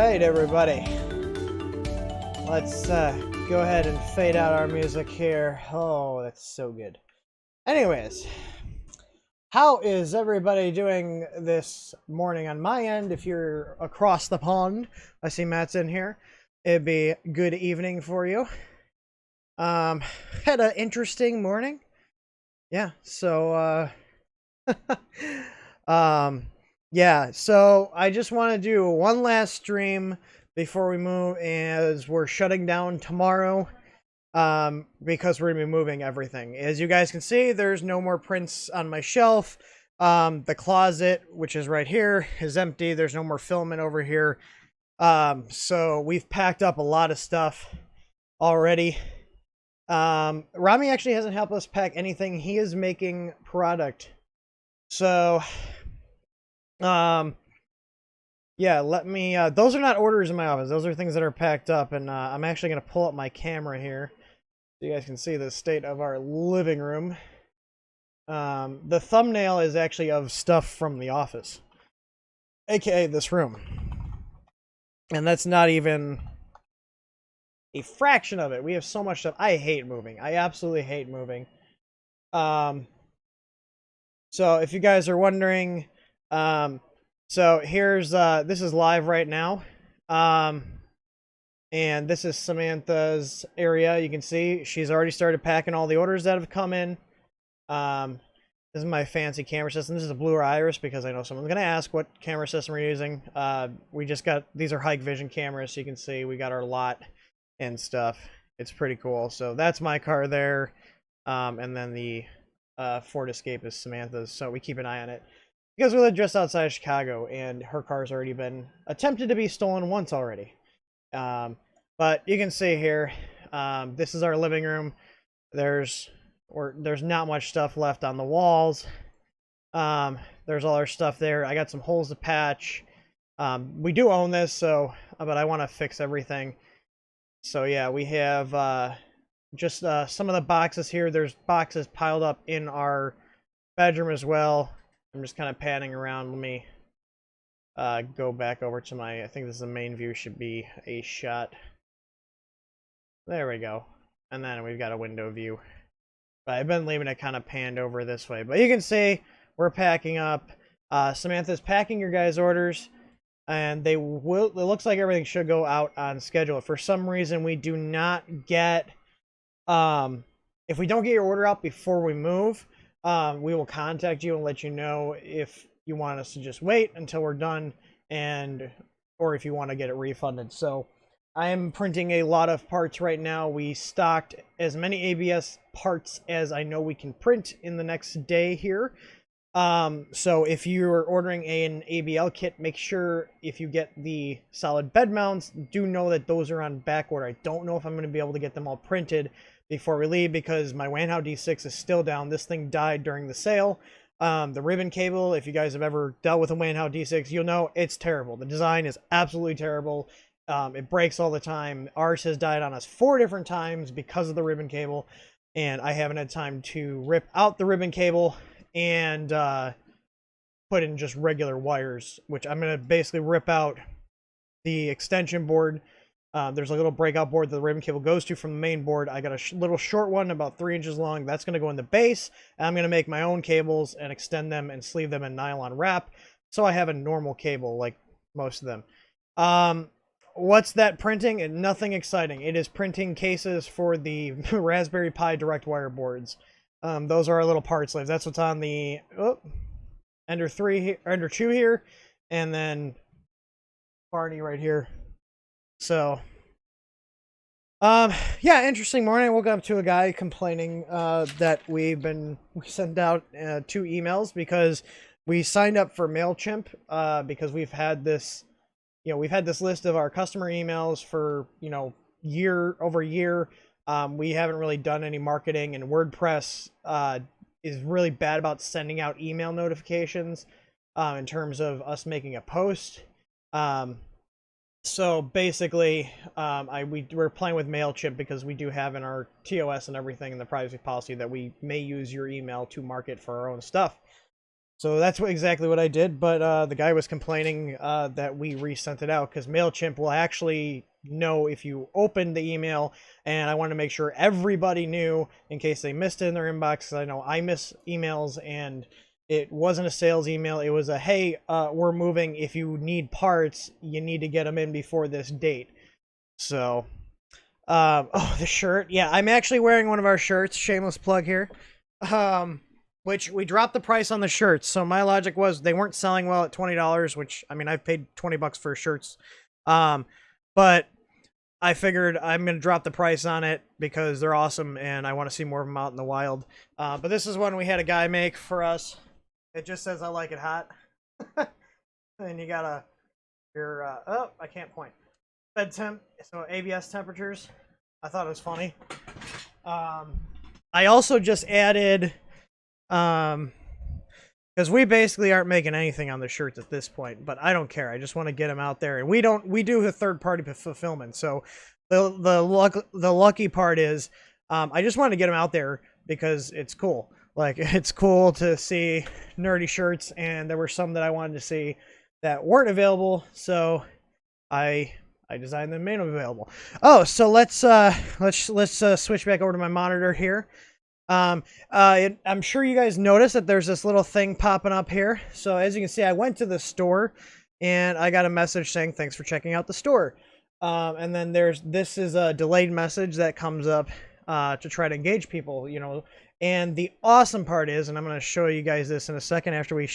Alright, everybody. Let's go ahead and fade out our music here. Oh, that's so good. Anyways, how is everybody doing this morning on my end? If you're across the pond, I see Matt's in here. It'd be good evening for you. Had an interesting morning. Yeah, so, yeah, so I just want to do one last stream before we move, as we're shutting down tomorrow, because we're going to be moving everything. As you guys can see, there's no more prints on my shelf. The closet, which is right here, is empty. There's no more filament over here. So we've packed up a lot of stuff already. Rami actually hasn't helped us pack anything. He is making product. So, yeah, let me, those are not orders in my office. Those are things that are packed up, and, I'm actually going to pull up my camera here so you guys can see the state of our living room. The thumbnail is actually of stuff from the office, aka this room. And that's not even a fraction of it. We have so much stuff. I hate moving. I absolutely hate moving. So if you guys are wondering, so here's, this is live right now. And this is Samantha's area. You can see she's already started packing all the orders that have come in. This is my fancy camera system. This is a Blue Iris because I know someone's going to ask what camera system we're using. We just got, these are Hike Vision cameras. So you can see we got our lot and stuff. It's pretty cool. So that's my car there. And then the Ford Escape is Samantha's. So we keep an eye on it because we live just outside of Chicago and her car's already been attempted to be stolen once already. But you can see here, this is our living room. There's not much stuff left on the walls. There's all our stuff there. I got some holes to patch. We do own this, so, but I want to fix everything. So yeah, we have, just, some of the boxes here. There's boxes piled up in our bedroom as well. I'm just kind of panning around. Let me, go back over to my, I think this is the main view, should be a shot. There we go. And then we've got a window view. But I've been leaving it kind of panned over this way. But you can see we're packing up. Samantha's packing your guys' orders. And they will, it looks like everything should go out on schedule. For some reason, we do not get, if we don't get your order out before we move, we will contact you and let you know if you want us to just wait until we're done, and or if you want to get it refunded. So I am printing a lot of parts right now. We stocked as many ABS parts as I know we can print in the next day here. So if you're ordering an ABL kit, make sure if you get the solid bed mounts, do know that those are on back order. I don't know if I'm going to be able to get them all printed before we leave because my Wanhao D6 is still down. This thing died during the sale. The ribbon cable, if you guys have ever dealt with a Wanhao D6, you'll know it's terrible. The design is absolutely terrible. It breaks all the time. Ours has died on us 4 different times because of the ribbon cable, and I haven't had time to rip out the ribbon cable and put in just regular wires, which I'm going to basically rip out the extension board. There's a little breakout board that the ribbon cable goes to from the main board. I got a little short one about 3 inches long. That's going to go in the base. And I'm going to make my own cables and extend them and sleeve them in nylon wrap. So I have a normal cable like most of them. What's that printing? Nothing exciting. It is printing cases for the Raspberry Pi direct wire boards. Those are our little part slaves. That's what's on the Ender 3, Ender 2 here. And then Barney right here. So, yeah, interesting morning. I woke up to a guy complaining that we sent out 2 emails because we signed up for MailChimp because we've had this, we've had this list of our customer emails for, over a year. We haven't really done any marketing, and WordPress is really bad about sending out email notifications in terms of us making a post. So basically, we're playing with MailChimp because we do have in our TOS and everything in the privacy policy that we may use your email to market for our own stuff. So that's exactly what I did, but the guy was complaining that we resent it out because MailChimp will actually know if you opened the email, and I wanted to make sure everybody knew in case they missed it in their inbox. 'Cause I know I miss emails, and it wasn't a sales email. It was a, hey, we're moving. If you need parts, you need to get them in before this date. So, oh, the shirt. Yeah, I'm actually wearing one of our shirts. Shameless plug here. Which we dropped the price on the shirts. So my logic was they weren't selling well at $20, which I mean I've paid $20 for shirts. But I figured I'm gonna drop the price on it because they're awesome and I want to see more of them out in the wild. But this is one we had a guy make for us. It just says I like it hot. And you got oh, I can't point. Bed temp, so ABS temperatures. I thought it was funny. I also just added because we basically aren't making anything on the shirts at this point, but I don't care. I just want to get them out there, and we do a third party fulfillment. So the lucky part is I just want to get them out there because it's cool. Like, it's cool to see nerdy shirts, and there were some that I wanted to see that weren't available, so I designed them, made them available. Oh, so let's switch back over to my monitor here. I'm sure you guys noticed that there's this little thing popping up here. So as you can see, I went to the store and I got a message saying, thanks for checking out the store. And then this is a delayed message that comes up, to try to engage people, you know. And the awesome part is, and I'm going to show you guys this in a second after we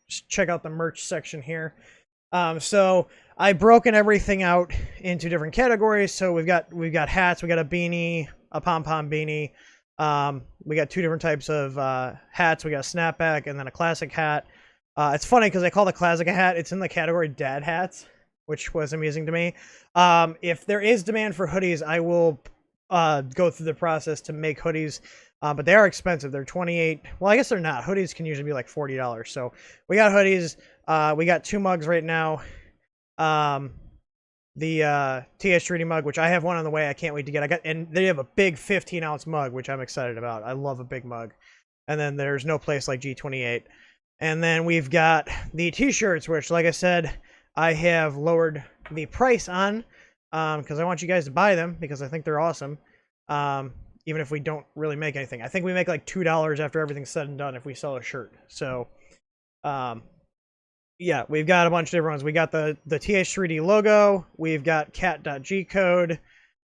check out the merch section here. So I've broken everything out into different categories. So we've got hats, we got a beanie, a pom-pom beanie. We got two different types of hats. We got a snapback and then a classic hat. It's funny because I call the classic a hat. It's in the category dad hats, which was amusing to me. If there is demand for hoodies, I will go through the process to make hoodies. But they are expensive. They're $28. Well, I guess they're not. Hoodies can usually be like $40. So we got hoodies. We got 2 mugs right now. The TH3D mug, which I have one on the way. I can't wait to get. And they have a big 15-ounce mug, which I'm excited about. I love a big mug. And then there's no place like G28. And then we've got the t-shirts, which, like I said, I have lowered the price on because I want you guys to buy them because I think they're awesome. Even if we don't really make anything. I think we make like $2 after everything's said and done if we sell a shirt. So, yeah, we've got a bunch of different ones. We got the TH3D logo. We've got cat.g code.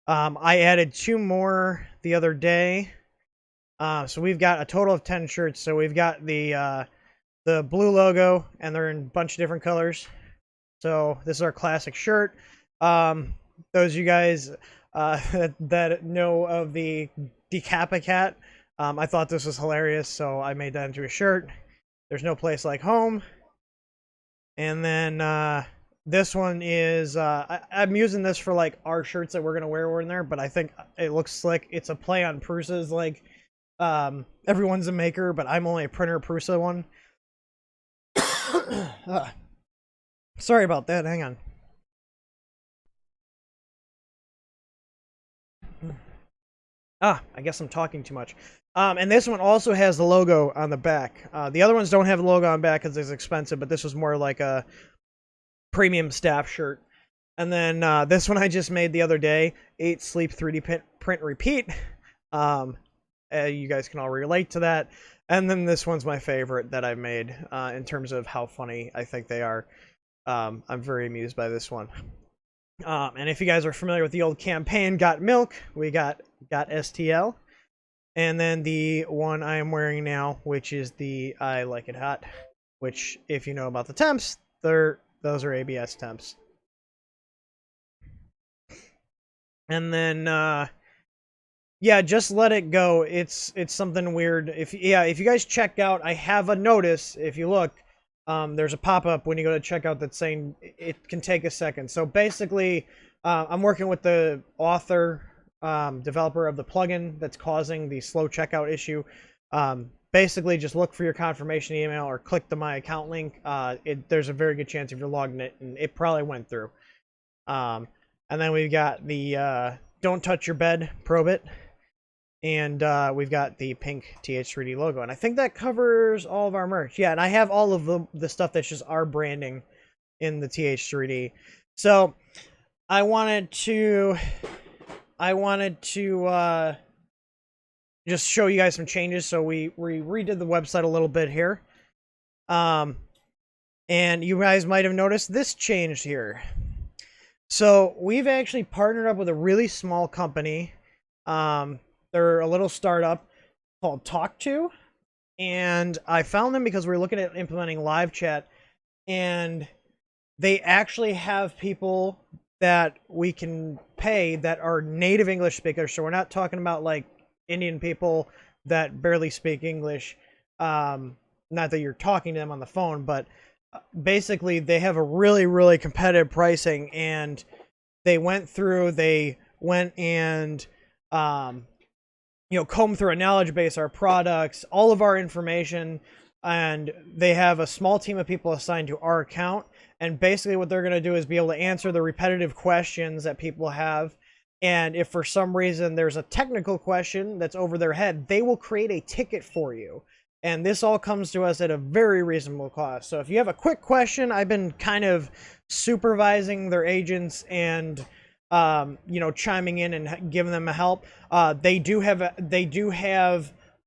I added 2 more the other day. So we've got a total of 10 shirts. So we've got the blue logo, and they're in a bunch of different colors. So this is our classic shirt. Those of you guys that know of the copycat, I thought this was hilarious, so I made that into a shirt. There's no place like home. And then this one is, I'm using this for like our shirts that we're going to wear in there, but I think it looks slick. It's a play on Prusa's, like, everyone's a maker, but I'm only a printer Prusa one. Sorry about that, hang on. I guess I'm talking too much. And this one also has the logo on the back. The other ones don't have the logo on the back because it's expensive, but this was more like a premium staff shirt. And then this one I just made the other day, 8 Sleep 3D Print Repeat. You guys can all relate to that. And then this one's my favorite that I've made in terms of how funny I think they are. I'm very amused by this one. And if you guys are familiar with the old campaign, Got Milk, we got STL. And then the one I am wearing now, which is the I Like It Hot, which, if you know about the temps, those are ABS temps. And then, yeah, just let it go. It's something weird. If you guys check out, I have a notice. If you look, there's a pop-up when you go to checkout that's saying it can take a second. So basically, I'm working with the author, developer of the plugin that's causing the slow checkout issue. Basically, just look for your confirmation email or click the My Account link. There's a very good chance if you're logged in it, and it probably went through. And then we've got the Don't Touch Your Bed, Probe It. And we've got the pink TH3D logo. And I think that covers all of our merch. Yeah, and I have all of the stuff that's just our branding in the TH3D. So I wanted to just show you guys some changes. So we redid the website a little bit here. And you guys might have noticed this changed here. So we've actually partnered up with a really small company. They're a little startup called Talk2, and I found them because we were looking at implementing live chat, and they actually have people that we can pay that are native English speakers. So we're not talking about like Indian people that barely speak English. Not that you're talking to them on the phone, but basically they have a really, really competitive pricing, and they went and comb through a knowledge base, our products, all of our information, and they have a small team of people assigned to our account. And basically what they're going to do is be able to answer the repetitive questions that people have. And if for some reason there's a technical question that's over their head, they will create a ticket for you. And this all comes to us at a very reasonable cost. So if you have a quick question, I've been kind of supervising their agents and chiming in and giving them a help. They do have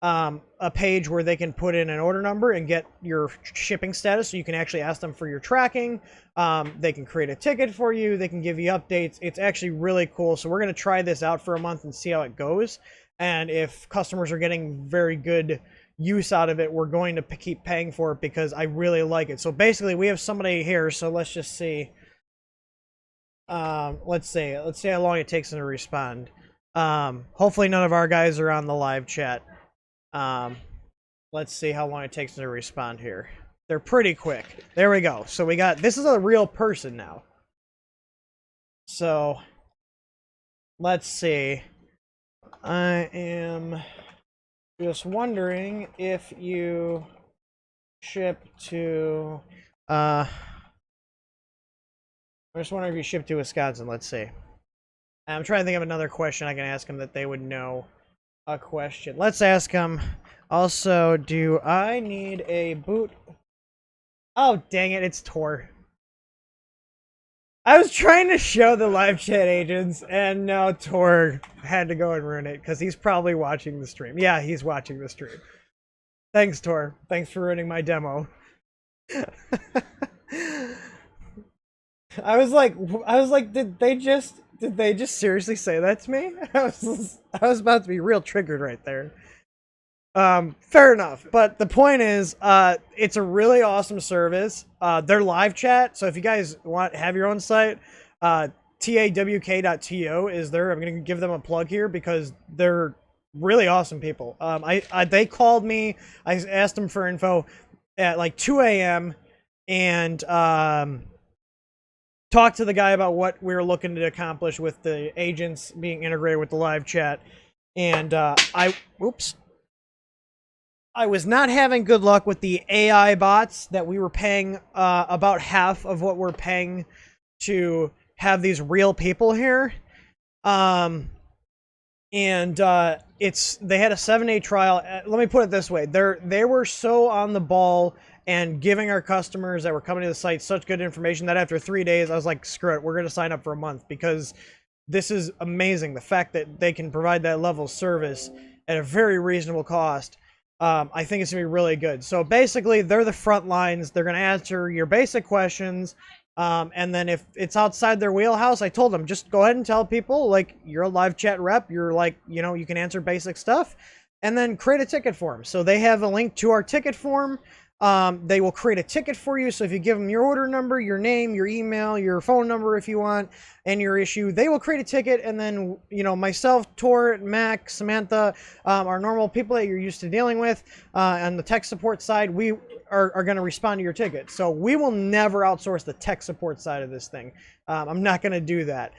a page where they can put in an order number and get your shipping status, so you can actually ask them for your tracking. They can create a ticket for you. They can give you updates. It's actually really cool. So we're going to try this out for a month and see how it goes. And if customers are getting very good use out of it, we're going to keep paying for it because I really like it. So basically we have somebody here. So let's just see. Let's see how long it takes them to respond. Hopefully none of our guys are on the live chat. Let's see how long it takes them to respond here. They're pretty quick. There we go. So this is a real person now. So let's see. I am just wondering if you ship to, I'm just wondering if you ship to Wisconsin. Let's see. I'm trying to think of another question I can ask them that they would know a question. Let's ask them. Also, do I need a boot? Oh, dang it. It's Tor. I was trying to show the live chat agents, and no, Tor had to go and ruin it because he's probably watching the stream. Yeah, he's watching the stream. Thanks, Tor. Thanks for ruining my demo. I was like, did they just seriously say that to me? I was about to be real triggered right there. Fair enough. But the point is, it's a really awesome service. Their live chat. So if you guys have your own site, tawk.to is there. I'm going to give them a plug here because they're really awesome people. They called me. I asked them for info at like 2 a.m. and, talked to the guy about what we were looking to accomplish with the agents being integrated with the live chat. And, I was not having good luck with the AI bots that we were paying about half of what we're paying to have these real people here. They had a 7-day trial. Let me put it this way. They were so on the ball and giving our customers that were coming to the site such good information that after 3 days, I was like, screw it, we're going to sign up for a month because this is amazing. The fact that they can provide that level of service at a very reasonable cost. I think it's going to be really good. So basically, they're the front lines. They're going to answer your basic questions. And then if it's outside their wheelhouse, I told them, just go ahead and tell people, like, you're a live chat rep. You're like, you can answer basic stuff. And then create a ticket form. So they have a link to our ticket form. They will create a ticket for you. So if you give them your order number, your name, your email, your phone number if you want, and your issue, they will create a ticket. And then, myself, Tor, Mac, Samantha, our normal people that you're used to dealing with, on the tech support side, we are going to respond to your ticket. So we will never outsource the tech support side of this thing. I'm not going to do that.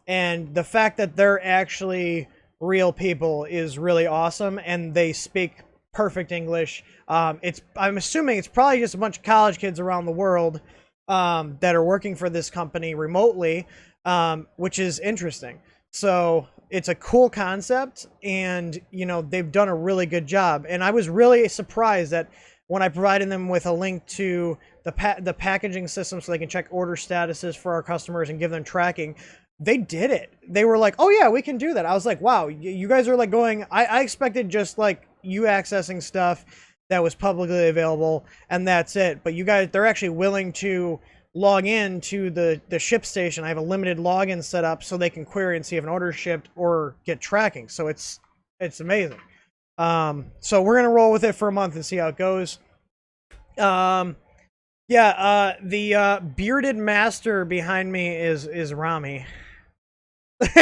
And the fact that they're actually real people is really awesome, and they speak perfect English. I'm assuming it's probably just a bunch of college kids around the world that are working for this company remotely, which is interesting. So it's a cool concept, and you know, they've done a really good job. And I was really surprised that when I provided them with a link to the packaging system so they can check order statuses for our customers and give them tracking, they did it. They were like, oh yeah, we can do that. I was like, wow, you guys are like going, I expected just like you accessing stuff that was publicly available and that's it. But you guys, they're actually willing to log in to the ship station. I have a limited login set up so they can query and see if an order is shipped or get tracking. So it's amazing. So we're going to roll with it for a month and see how it goes. The bearded master behind me is Rami. What's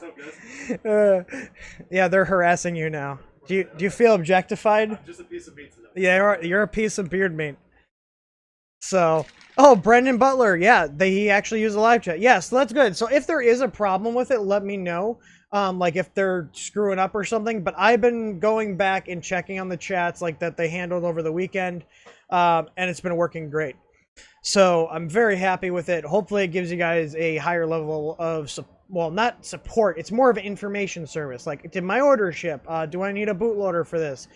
up, guys? Yeah, they're harassing you now. Do you feel objectified? I'm just a piece of meat to them. Yeah, you're a piece of beard meat. So, oh, Brendan Butler, yeah, he actually used a live chat. Yeah, so that's good. So if there is a problem with it, let me know. Like if they're screwing up or something. But I've been going back and checking on the chats like that they handled over the weekend, and it's been working great. So I'm very happy with it. Hopefully it gives you guys a higher level of, well, not support. It's more of an information service. Like, did my order ship? Do I need a bootloader for this?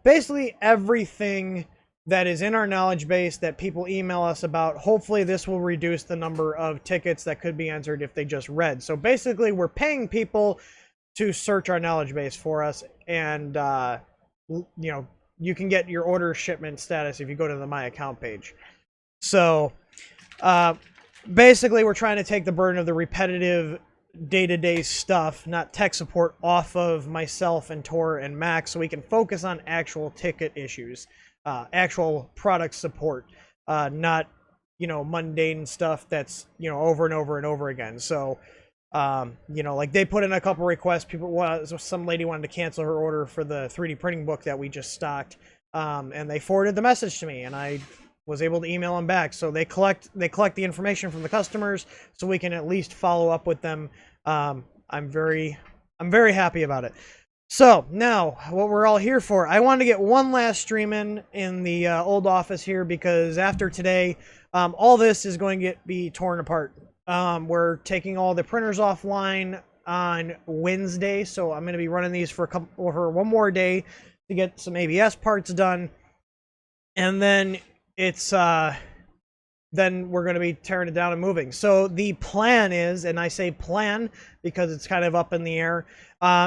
Basically everything that is in our knowledge base that people email us about. Hopefully this will reduce the number of tickets that could be entered if they just read. So basically we're paying people to search our knowledge base for us, and you know, you can get your order shipment status if you go to the My Account page. So basically we're trying to take the burden of the repetitive day-to-day stuff, not tech support, off of myself and Tor and Max, so we can focus on actual ticket issues, actual product support, not, you know, mundane stuff that's, you know, over and over and over again. So you know, like they put in a couple requests. Some lady wanted to cancel her order for the 3D printing book that we just stocked, and they forwarded the message to me, and I was able to email them back. So they collect the information from the customers so we can at least follow up with them. I'm very happy about it. So now what we're all here for, I wanted to get one last stream in the old office here, because after today, all this is going to be torn apart. We're taking all the printers offline on Wednesday, so I'm going to be running these for one more day to get some ABS parts done, and then it's then we're going to be tearing it down and moving. So the plan is, and I say plan because it's kind of up in the air,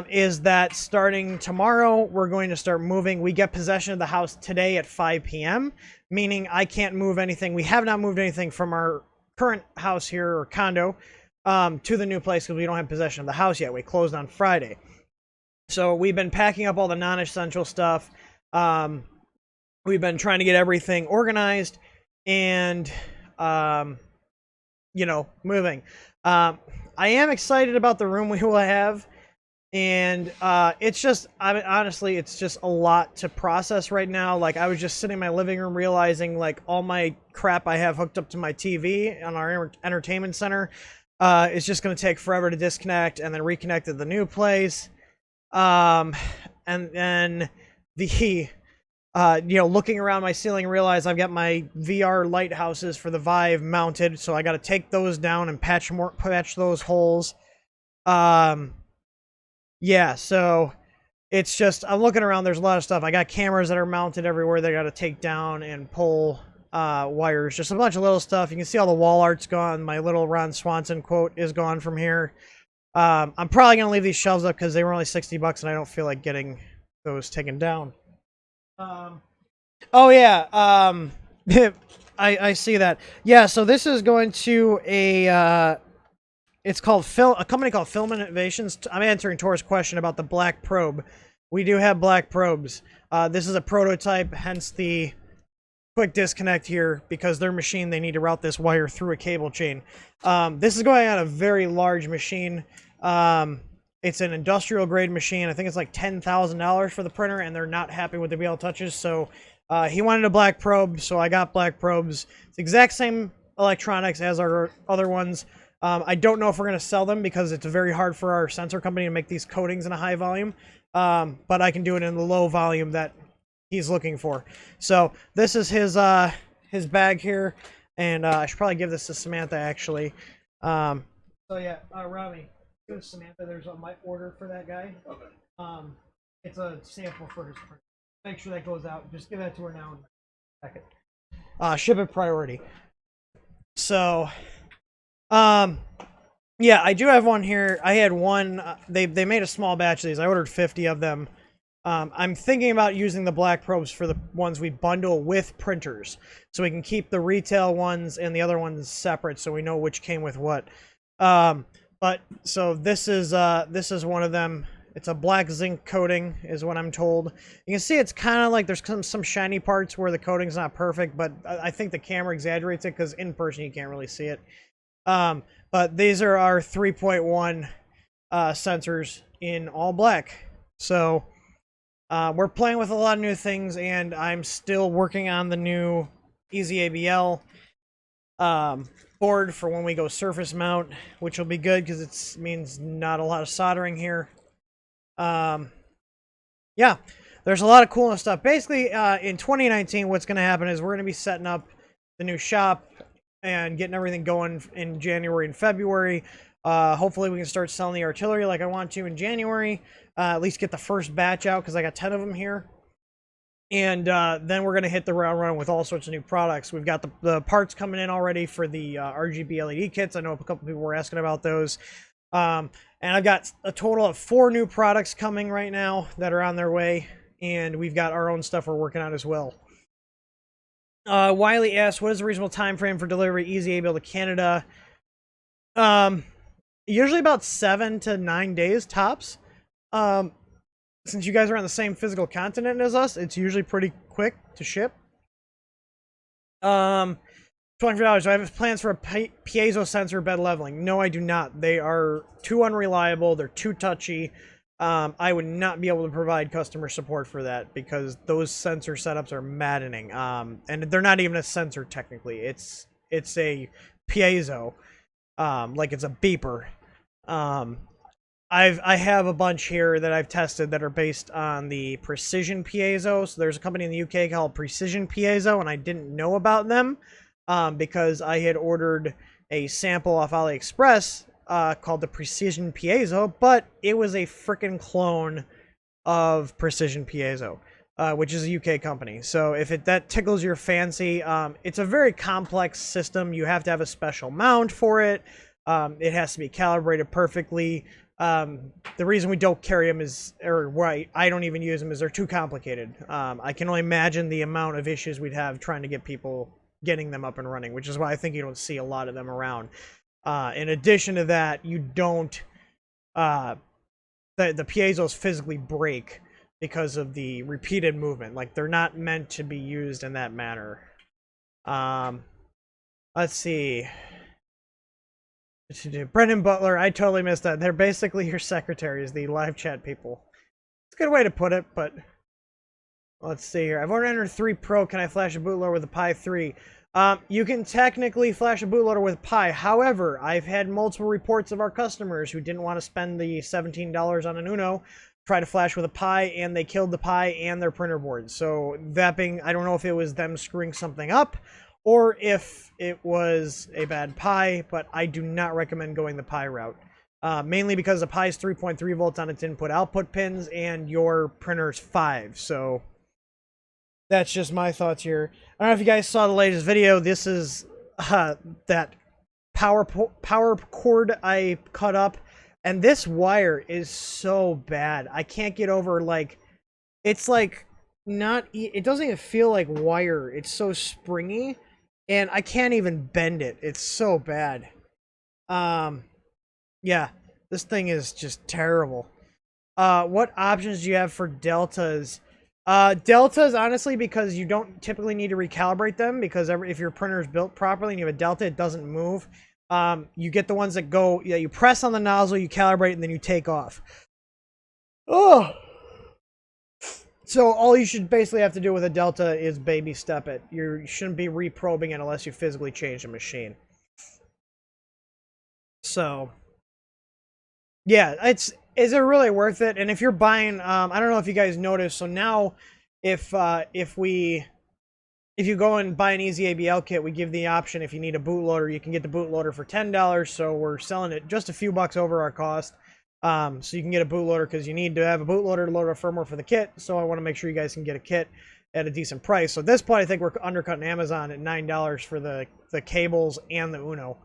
is that starting tomorrow we're going to start moving. We get possession of the house today at 5 p.m., meaning I can't move anything. We have not moved anything from our current house here, or condo, to the new place because we don't have possession of the house yet. We closed on Friday. So we've been packing up all the non-essential stuff. We've been trying to get everything organized and, you know, moving. I am excited about the room we will have. And it's just, I mean, honestly, it's just a lot to process right now. Like, I was just sitting in my living room realizing, like, all my crap I have hooked up to my TV on our entertainment center is just going to take forever to disconnect and then reconnect to the new place. And then the, you know, looking around my ceiling, realize I've got my VR lighthouses for the Vive mounted, so I got to take those down and patch those holes. Yeah, so it's just, I'm looking around, there's a lot of stuff. I got cameras that are mounted everywhere that I got to take down and pull wires. Just a bunch of little stuff. You can see all the wall art's gone. My little Ron Swanson quote is gone from here. I'm probably going to leave these shelves up because they were only $60 and I don't feel like getting those taken down. Oh yeah, I see that. Yeah, so this is going to a... it's called a company called Film Innovations. I'm answering Tor's question about the black probe. We do have black probes. This is a prototype, hence the quick disconnect here, because their machine, they need to route this wire through a cable chain. This is going on a very large machine. It's an industrial grade machine. I think it's like $10,000 for the printer, and they're not happy with the BL touches. So he wanted a black probe, so I got black probes. It's the exact same electronics as our other ones. I don't know if we're going to sell them because it's very hard for our sensor company to make these coatings in a high volume. But I can do it in the low volume that he's looking for. So this is his bag here, and I should probably give this to Samantha actually. So yeah, Rami. Give Samantha, there's on my order for that guy. Okay. It's a sample for his print. Make sure that goes out. Just give that to her now in a second. Ship it priority. So, yeah, I do have one here. I had one. They made a small batch of these. I ordered 50 of them. I'm thinking about using the black probes for the ones we bundle with printers, so we can keep the retail ones and the other ones separate, so we know which came with what. But so this is one of them. It's a black zinc coating, is what I'm told. You can see it's kind of like there's some shiny parts where the coating's not perfect, but I think the camera exaggerates it because in person you can't really see it. But these are our 3.1 sensors in all black. So we're playing with a lot of new things, and I'm still working on the new Easy ABL board for when we go surface mount, which will be good because it means not a lot of soldering here. Yeah, there's a lot of cool stuff. Basically, in 2019, what's going to happen is we're going to be setting up the new shop and getting everything going in January and February. Hopefully we can start selling the artillery like I want to in January. At least get the first batch out because I got 10 of them here. And then we're going to hit the ground running with all sorts of new products. We've got the parts coming in already for the RGB LED kits. I know a couple people were asking about those. And I've got a total of 4 new products coming right now that are on their way. And we've got our own stuff we're working on as well. Wiley asks, what is the reasonable time frame for delivery Easy ABL to Canada? Usually about 7 to 9 days tops. Since you guys are on the same physical continent as us, it's usually pretty quick to ship. $24. Do I have plans for a piezo sensor bed leveling? No, I do not. They are too unreliable. They're too touchy. I would not be able to provide customer support for that because those sensor setups are maddening. And they're not even a sensor technically. It's a piezo, like it's a beeper. I have a bunch here that I've tested that are based on the Precision Piezo. So there's a company in the UK called Precision Piezo, and I didn't know about them because I had ordered a sample off AliExpress called the Precision Piezo, but it was a freaking clone of Precision Piezo, which is a UK company. So if that tickles your fancy, it's a very complex system. You have to have a special mount for it. It has to be calibrated perfectly. The reason we don't carry them I don't even use them is they're too complicated. I can only imagine the amount of issues we'd have trying to get people getting them up and running, which is why I think you don't see a lot of them around. In addition to that, you don't, the piezos physically break because of the repeated movement. Like, they're not meant to be used in that manner. Let's see. Brendan Butler, I totally missed that. They're basically your secretaries, the live chat people. It's a good way to put it, but let's see here. I've already entered 3 Pro. Can I flash a bootloader with a Pi3? You can technically flash a bootloader with Pi. However, I've had multiple reports of our customers who didn't want to spend the $17 on an Uno, try to flash with a Pi, and they killed the Pi and their printer board. So that being, I don't know if it was them screwing something up, or if it was a bad Pi, but I do not recommend going the Pi route. Mainly because the Pi is 3.3 volts on its input-output pins, and your printer's 5, so that's just my thoughts here. I don't know if you guys saw the latest video. This is that power cord I cut up, and this wire is so bad. I can't get over, like, it's like not, it doesn't even feel like wire. It's so springy. And I can't even bend it. It's so bad. Yeah, this thing is just terrible. What options do you have for deltas? Deltas, honestly, because you don't typically need to recalibrate them, because if your printer is built properly and you have a delta, it doesn't move. You get the ones that go, yeah, you press on the nozzle, you calibrate, and then you take off. Oh! So all you should basically have to do with a delta is baby step it. You shouldn't be reprobing it unless you physically change the machine. So, yeah, is it really worth it? And if you're buying, I don't know if you guys noticed. So now, if we if you go and buy an easy ABL kit, we give the option, if you need a bootloader, you can get the bootloader for $10. So we're selling it just a few bucks over our cost. So you can get a bootloader because you need to have a bootloader to load a firmware for the kit. So I want to make sure you guys can get a kit at a decent price. So at this point, I think we're undercutting Amazon at $9 for the cables and the Uno,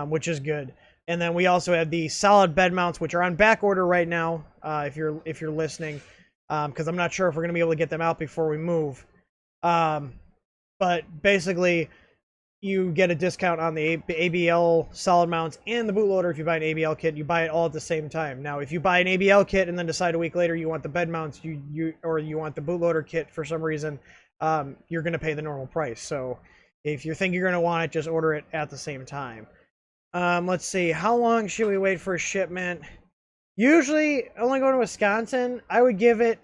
which is good. And then we also have the solid bed mounts, which are on back order right now. If you're listening, because I'm not sure if we're gonna be able to get them out before we move. But basically, you get a discount on the ABL solid mounts and the bootloader if you buy an ABL kit. You buy it all at the same time. Now, if you buy an ABL kit and then decide a week later you want the bed mounts, or you want the bootloader kit for some reason, you're going to pay the normal price. So if you think you're going to want it, just order it at the same time. Let's see. How long should we wait for a shipment? Usually, only going to Wisconsin, I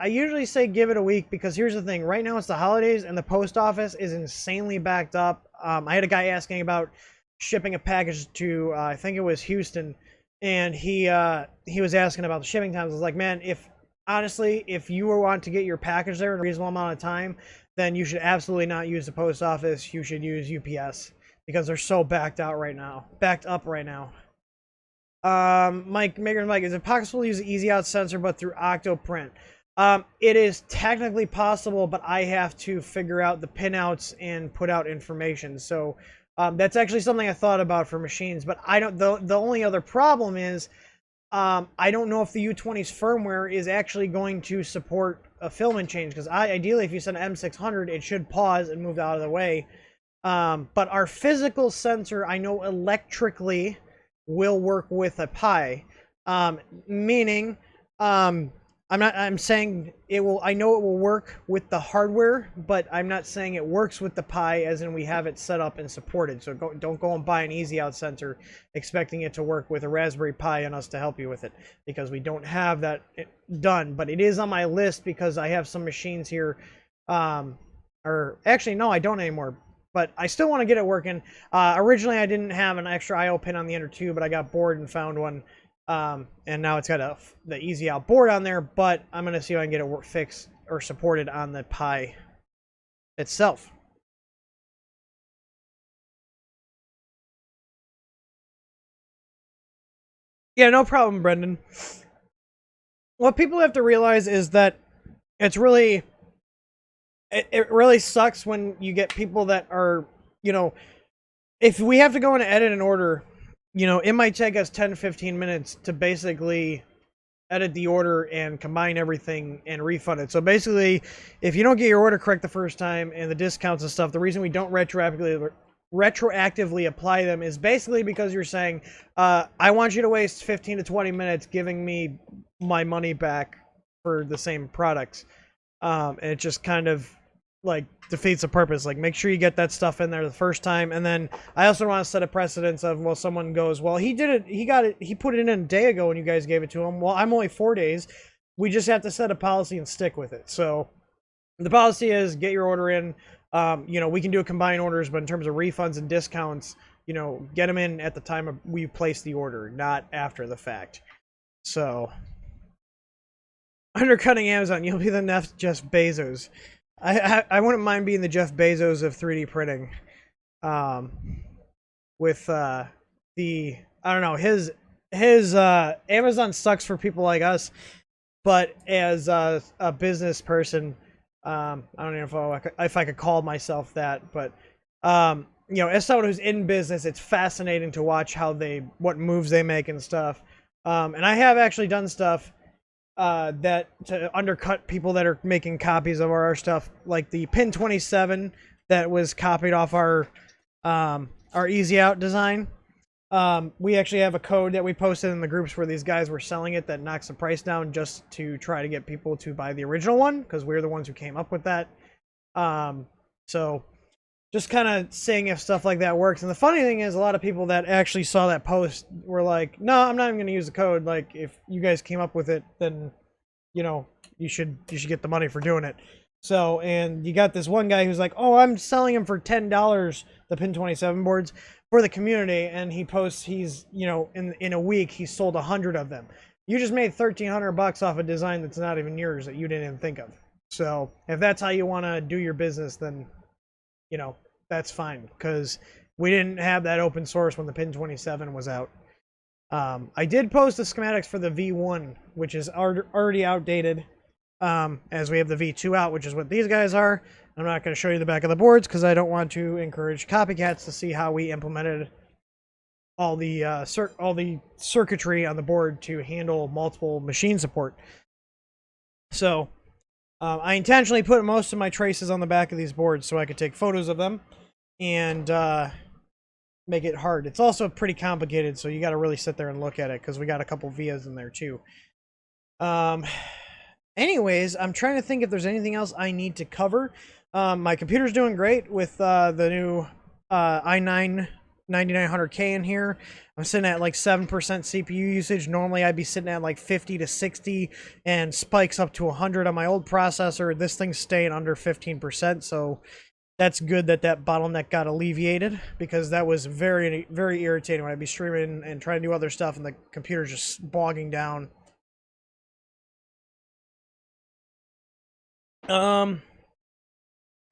usually say give it a week, because here's the thing. Right now it's the holidays and the post office is insanely backed up. I had a guy asking about shipping a package to, I think it was Houston, and he was asking about the shipping times. I was like, man, honestly, if you want to get your package there in a reasonable amount of time, then you should absolutely not use the post office. You should use UPS, because they're so backed up right now. Mike, is it possible to use the easy out sensor but through Octoprint? It is technically possible, but I have to figure out the pinouts and put out information. So that's actually something I thought about for machines, but I don't. The only other problem is I don't know if the U20's firmware is actually going to support a filament change, because ideally, if you send an M600, it should pause and move out of the way. But our physical sensor, I know electrically, will work with a Pi, meaning I'm saying it will. I know it will work with the hardware, but I'm not saying it works with the Pi as in we have it set up and supported. So don't go and buy an easy out sensor expecting it to work with a Raspberry Pi and us to help you with it, because we don't have that done. But it is on my list because I have some machines here, or actually no, I don't anymore. But I still want to get it working. Originally, I didn't have an extra I/O pin on the Ender 2, but I got bored and found one. And now it's got the easy out board on there, but I'm going to see if I can get it fixed or supported on the Pi itself. Yeah, no problem, Brendan. What people have to realize is that it's really... It really sucks when you get people that are, if we have to go in and edit an order, it might take us 10-15 minutes to basically edit the order and combine everything and refund it. So basically, if you don't get your order correct the first time and the discounts and stuff, the reason we don't retroactively apply them is basically because you're saying, I want you to waste 15 to 20 minutes giving me my money back for the same products. And it just kind of like defeats the purpose. Like, make sure you get that stuff in there the first time. And then I also want to set a precedence of, well, someone goes, well, he did it, he put it in a day ago and you guys gave it to him. Well, I'm only 4 days. We just have to set a policy and stick with it. So the policy is get your order in. We can do combined orders, but in terms of refunds and discounts, get them in at the time we place the order, not after the fact. So undercutting Amazon, you'll be the next Jeff Bezos. I wouldn't mind being the Jeff Bezos of 3D printing. With I don't know, his Amazon sucks for people like us, but as a business person, I don't know if I could call myself that, but as someone who's in business, it's fascinating to watch what moves they make and stuff. And I have actually done stuff that to undercut people that are making copies of our stuff, like the pin 27 that was copied off our easy out design. We actually have a code that we posted in the groups where these guys were selling it that knocks the price down just to try to get people to buy the original one, because we're the ones who came up with that. So just kind of seeing if stuff like that works. And the funny thing is, a lot of people that actually saw that post were like, no, I'm not even going to use the code. Like, if you guys came up with it, then, you should get the money for doing it. So, and you got this one guy who's like, oh, I'm selling him for $10, the pin 27 boards for the community. And he posts, he's, in a week, he sold 100 of them. You just made $1,300 off a design that's not even yours, that you didn't even think of. So if that's how you want to do your business, then you know, that's fine because we didn't have that open source when the Pin 27 was out. I did post the schematics for the V1, which is already outdated, as we have the V2 out, which is what these guys are. I'm not going to show you the back of the boards because I don't want to encourage copycats to see how we implemented all the circuitry on the board to handle multiple machine support. So I intentionally put most of my traces on the back of these boards so I could take photos of them and make it hard. It's also pretty complicated, so you got to really sit there and look at it because we got a couple vias in there too. Anyways, I'm trying to think if there's anything else I need to cover. My computer's doing great with the new i9 9900K in here. I'm sitting at like 7% CPU usage. Normally I'd be sitting at like 50 to 60 and spikes up to 100 on my old processor. This thing's staying under 15%, so that's good that that bottleneck got alleviated because that was very, very irritating when I'd be streaming and trying to do other stuff and the computer's just bogging down. When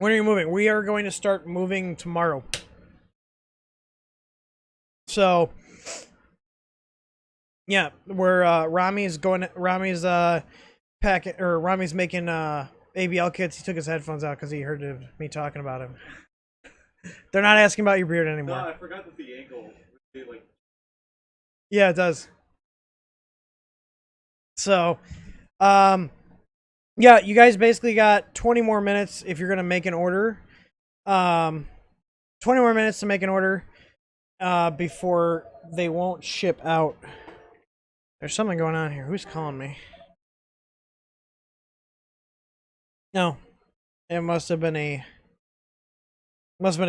are you moving? We are going to start moving tomorrow. So, yeah, we're Rami's Rami's making ABL kits. He took his headphones out because he heard me talking about him. They're not asking about your beard anymore. No, I forgot that the angle would be like. Yeah, it does. So, yeah, you guys basically got 20 more minutes if you're gonna make an order. 20 more minutes to make an order before they won't ship out. There's something going on here. Who's calling me? No, it must have been a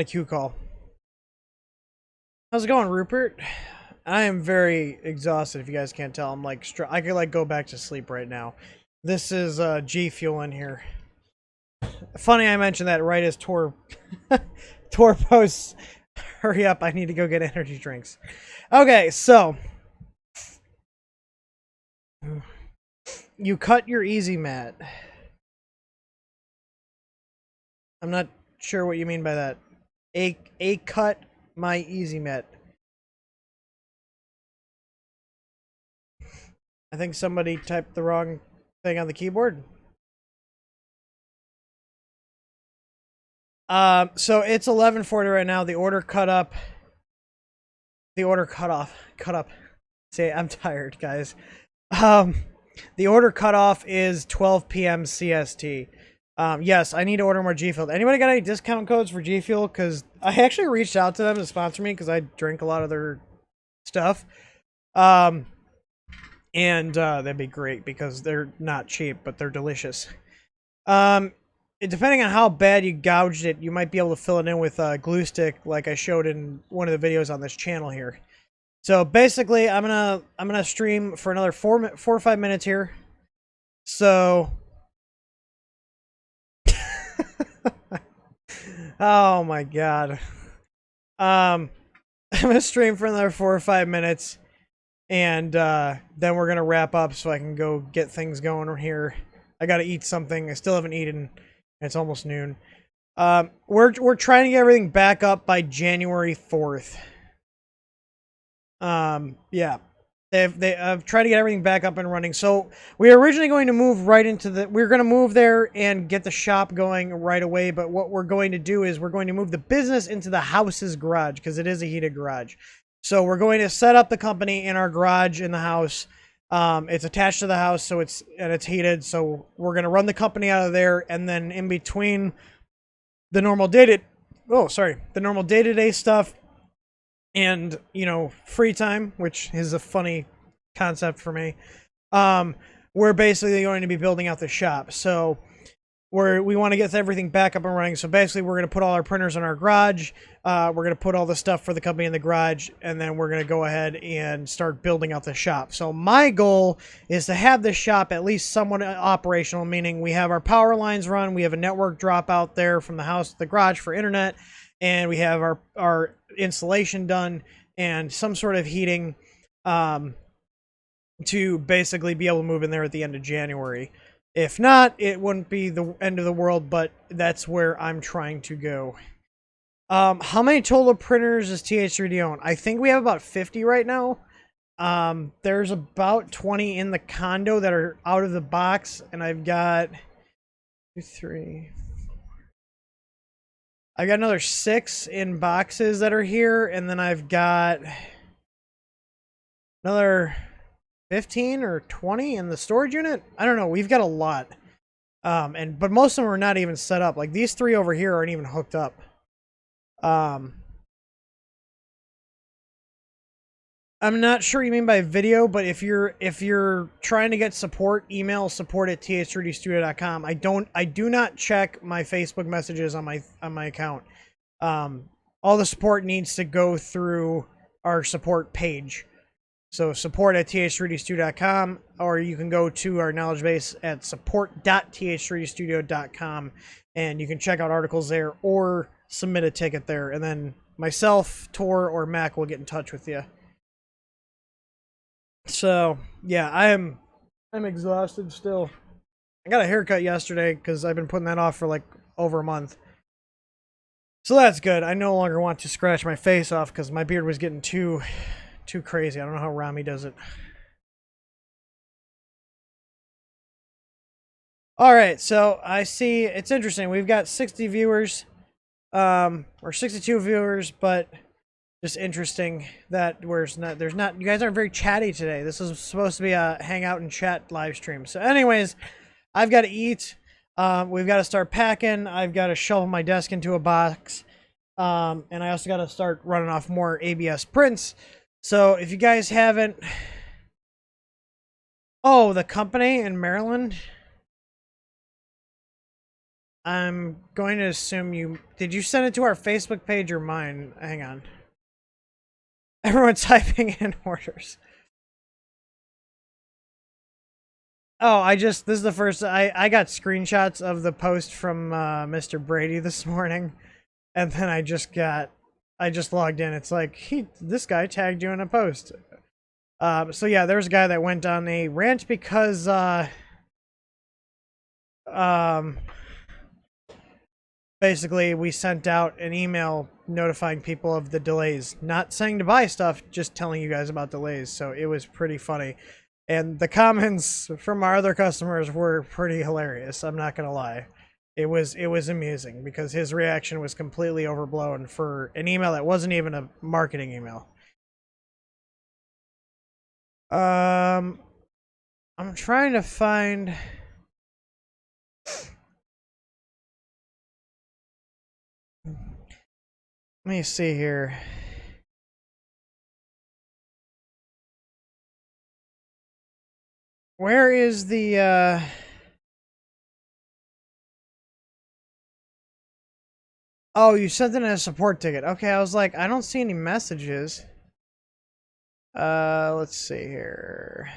Q call. How's it going, Rupert? I am very exhausted. If you guys can't tell, I'm like I could like go back to sleep right now. This is G Fuel in here. Funny I mentioned that right as Tor posts. Hurry up, I need to go get energy drinks. Okay, so you cut your easy mat. I'm not sure what you mean by that. A cut my easy mat. I think somebody typed the wrong thing on the keyboard. So it's 11:40 right now. The order cut up. The order cut up. See, I'm tired, guys. The order cutoff is 12 p.m. CST. Yes, I need to order more G Fuel. Anybody got any discount codes for G Fuel? Because I actually reached out to them to sponsor me because I drink a lot of their stuff. And that'd be great because they're not cheap, but they're delicious. Depending on how bad you gouged it, you might be able to fill it in with glue stick, like I showed in one of the videos on this channel here. So basically, I'm gonna stream for another 4 or 5 minutes here. So, oh my god, I'm gonna stream for another 4 or 5 minutes, and then we're gonna wrap up so I can go get things going here. I gotta eat something. I still haven't eaten. It's almost noon. We're trying to get everything back up by January 4th. Yeah. I've tried to get everything back up and running. So we were originally going to move right into we're going to move there and get the shop going right away. But what we're going to do is we're going to move the business into the house's garage because it is a heated garage. So we're going to set up the company in our garage in the house. It's attached to the house, so it's heated. So we're going to run the company out of there. And then in between the normal day-to-day stuff, and, you know, free time, which is a funny concept for me, we're basically going to be building out the shop. So we want to get everything back up and running. So basically we're going to put all our printers in our garage. We're going to put all the stuff for the company in the garage, and then we're going to go ahead and start building out the shop. So my goal is to have this shop at least somewhat operational, meaning we have our power lines run, we have a network drop out there from the house to the garage for internet, and we have our installation done and some sort of heating to basically be able to move in there at the end of January. If not, it wouldn't be the end of the world, but that's where I'm trying to go. How many total printers does TH3D own? I think we have about 50 right now. There's about 20 in the condo that are out of the box, and I've got 2, 3. I got another 6 in boxes that are here, and then I've got another 15 or 20 in the storage unit. I don't know. We've got a lot. But most of them are not even set up. Like these 3 over here aren't even hooked up. I'm not sure what you mean by video, but if you're trying to get support, email support@th3dstudio.com. I do not check my Facebook messages on my account. All the support needs to go through our support page. So support@th3dstudio.com, or you can go to our knowledge base at support.th3dstudio.com, and you can check out articles there or submit a ticket there, and then myself, Tor, or Mac will get in touch with you. So yeah, I'm exhausted still. I got a haircut yesterday because I've been putting that off for like over a month. So that's good. I no longer want to scratch my face off because my beard was getting too crazy. I don't know how Rami does it. All right, so I see it's interesting. We've got 60 viewers, or 62 viewers, but just interesting that there's not you guys aren't very chatty today. This is supposed to be a hangout and chat live stream. So anyways, I've got to eat. We've got to start packing. I've got to shovel my desk into a box. And I also got to start running off more ABS prints. So if you guys haven't... Oh, the company in Maryland? I'm going to assume you... Did you send it to our Facebook page or mine? Hang on. Everyone's typing in orders. Oh, this is the first... I got screenshots of the post from Mr. Brady this morning. And then I just logged in. It's like, this guy tagged you in a post. So yeah, there's a guy that went on a rant because, basically we sent out an email notifying people of the delays. Not saying to buy stuff, just telling you guys about delays. So it was pretty funny. And the comments from our other customers were pretty hilarious. I'm not gonna lie. It was amusing because his reaction was completely overblown for an email that wasn't even a marketing email. I'm trying to find... Let me see here. Where is the, Oh, you sent in a support ticket. Okay, I was like, I don't see any messages. Let's see here.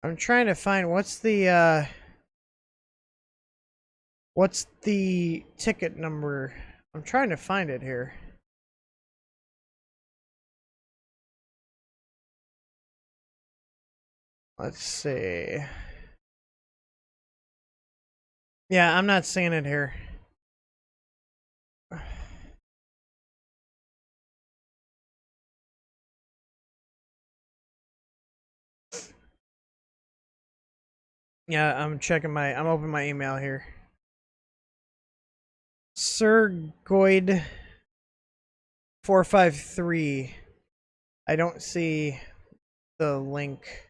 I'm trying to find what's the ticket number. I'm trying to find it here. Let's see. Yeah, I'm not seeing it here. Yeah, I'm opening my email here. Sir Goyd 453. I don't see the link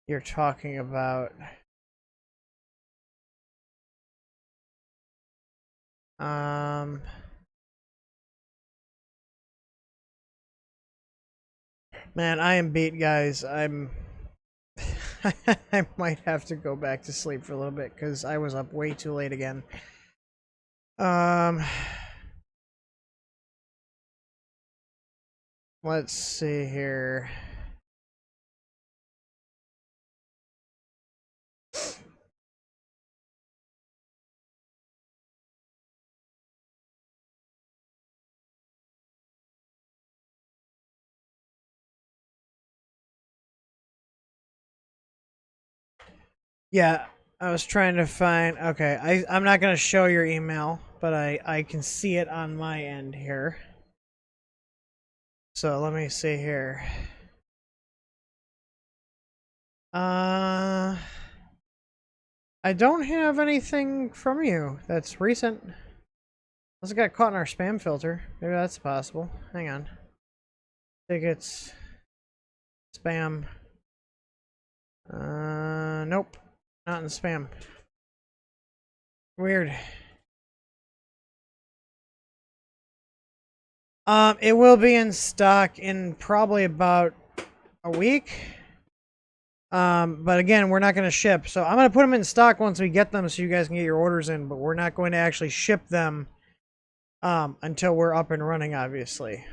you're talking about. Man, I am beat, guys. I'm I might have to go back to sleep for a little bit because I was up way too late again. Let's see here. Yeah, I was trying to find. Okay, I'm not gonna show your email, but I can see it on my end here. So let me see here. I don't have anything from you that's recent. Unless it got caught in our spam filter. Maybe that's possible. Hang on. Tickets. Spam. Nope. Not in spam. Weird. It will be in stock in probably about a week. But again, we're not going to ship. So I'm going to put them in stock once we get them so you guys can get your orders in, but we're not going to actually ship them until we're up and running, obviously.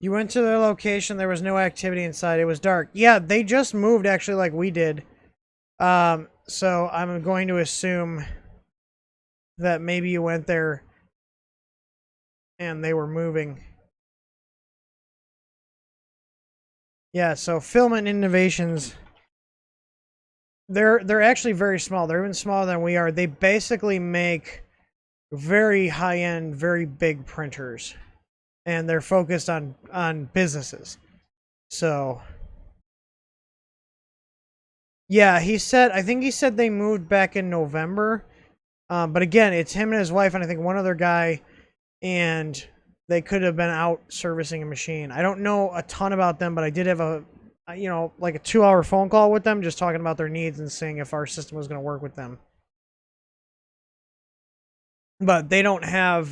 You went to their location, there was no activity inside, it was dark. Yeah, they just moved actually like we did. So I'm going to assume that maybe you went there and they were moving. Yeah, so Filament Innovations, they're actually very small. They're even smaller than we are. They basically make very high-end, very big printers. And they're focused on businesses. So yeah, I think he said they moved back in November. But again, it's him and his wife and I think one other guy, and they could have been out servicing a machine. I don't know a ton about them, but I did have like a 2-hour phone call with them, just talking about their needs and seeing if our system was going to work with them. But they don't have,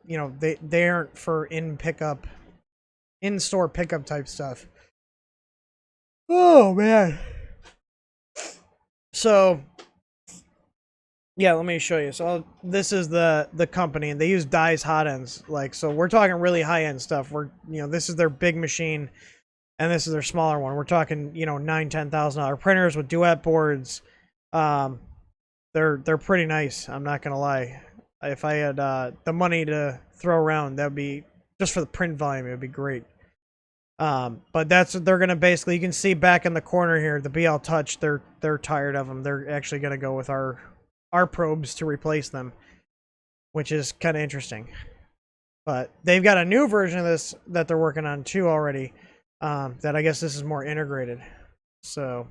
they aren't for in-store pickup type stuff. Oh man. So yeah, let me show you. So this is the company, and they use Dye's hot ends. Like, so we're talking really high end stuff. This is their big machine, and this is their smaller one. We're talking, $9,000-$10,000 printers with duet boards. They're pretty nice. I'm not gonna lie. If I had the money to throw around, that would be just for the print volume. It would be great. But that's what they're gonna basically. You can see back in the corner here, the BL Touch. They're tired of them. They're actually gonna go with our probes to replace them, which is kind of interesting. But they've got a new version of this that they're working on too already. That I guess this is more integrated. So,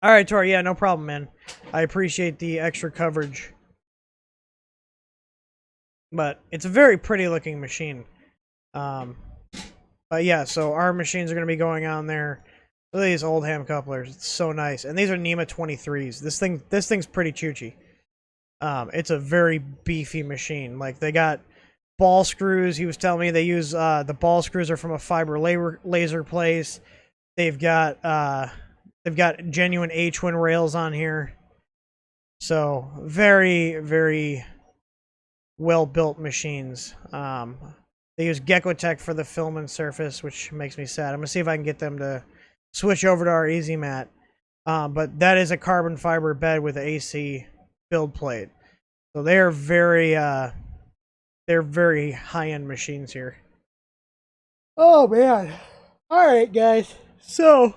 all right, Tor. Yeah, no problem, man. I appreciate the extra coverage. But it's a very pretty looking machine. But yeah, so our machines are going to be going on there. Look at these old ham couplers. It's so nice. And these are NEMA 23s. This thing's pretty choochy. It's a very beefy machine. Like, they got ball screws. He was telling me they use the ball screws are from a fiber laser place. They've got genuine H-Win rails on here. So very, very well built machines. They use Gecko-Tech for the film and surface, which makes me sad. I'm gonna see if I can get them to switch over to our Easy Mat. But that is a carbon fiber bed with AC build plate. So they're very high-end machines here. Oh man. Alright guys. So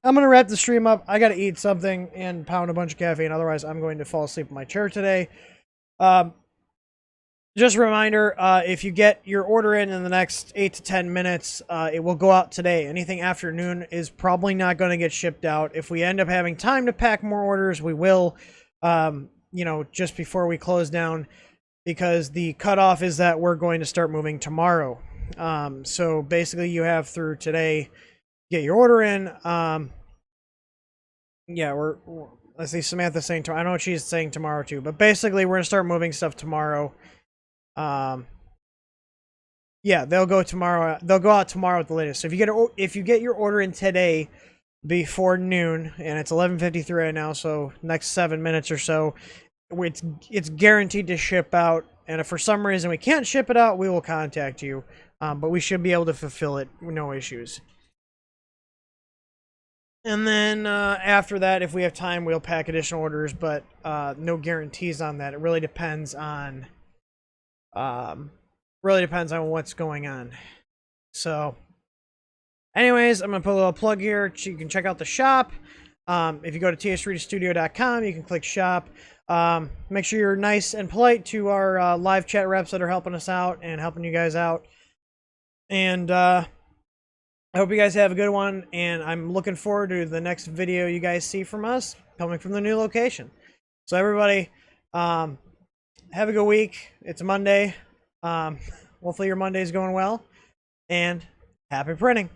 I'm gonna wrap the stream up. I gotta eat something and pound a bunch of caffeine, otherwise I'm going to fall asleep in my chair today. Just a reminder, if you get your order in the next 8 to 10 minutes, it will go out today. Anything after noon is probably not going to get shipped out. If we end up having time to pack more orders, we will, just before we close down, because the cutoff is that we're going to start moving tomorrow. So basically you have through today to get your order in. Let's see, Samantha's saying tomorrow. I know what she's saying tomorrow too, but basically we're going to start moving stuff tomorrow. Yeah, they'll go tomorrow. They'll go out tomorrow at the latest. So if you get your order in today before noon, and it's 11:53 right now, so next 7 minutes or so, it's guaranteed to ship out. And if for some reason we can't ship it out, we will contact you. But we should be able to fulfill it with no issues. And then after that, if we have time, we'll pack additional orders, but no guarantees on that. It really depends on what's going on. So, anyways, I'm gonna put a little plug here. You can check out the shop. If you go to th3dstudio.com, you can click shop. Make sure you're nice and polite to our live chat reps that are helping us out and helping you guys out. And I hope you guys have a good one, and I'm looking forward to the next video you guys see from us coming from the new location. So everybody, have a good week. It's Monday. Hopefully your Monday's going well, and happy printing.